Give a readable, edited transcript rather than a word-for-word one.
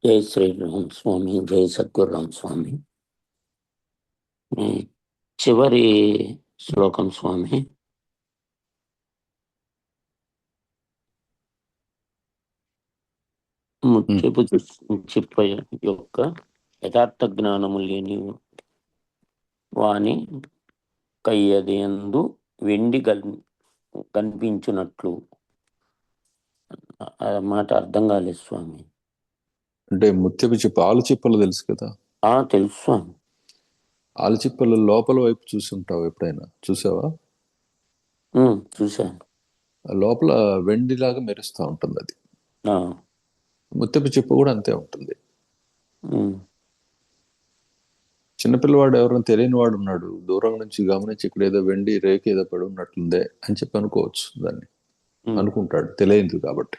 జై శ్రీరామ్ స్వామి, జై సద్గురురామ్ స్వామి. చివరి శ్లోకం స్వామి. ముత్యపు చిప్ప యొక్క యథార్థ జ్ఞానము లేని వాని కయ్యదందు వెండి కనిపించినట్లు. ఆ మాట అర్థం కాలేదు స్వామి. అంటే ముత్యపు చిప్ప, ఆలు చిప్పలు తెలుసు కదా? తెలుసు స్వామి. ఆలు చిప్పల లోపల వైపు చూసి ఉంటావు, ఎప్పుడైనా చూసావా? చూసాను. లోపల వెండిలాగా మెరుస్తూ ఉంటుంది అది. ముత్యపు చిప్ప కూడా అంతే ఉంటుంది. చిన్నపిల్లవాడు ఎవరైనా తెలియని వాడు ఉన్నాడు, దూరం నుంచి గమనించి ఇక్కడ ఏదో వెండి రేఖ ఏదో పడి ఉన్నట్లుందే అని చెప్పి అనుకోవచ్చు. దాన్ని అనుకుంటాడు, తెలియదు కాబట్టి.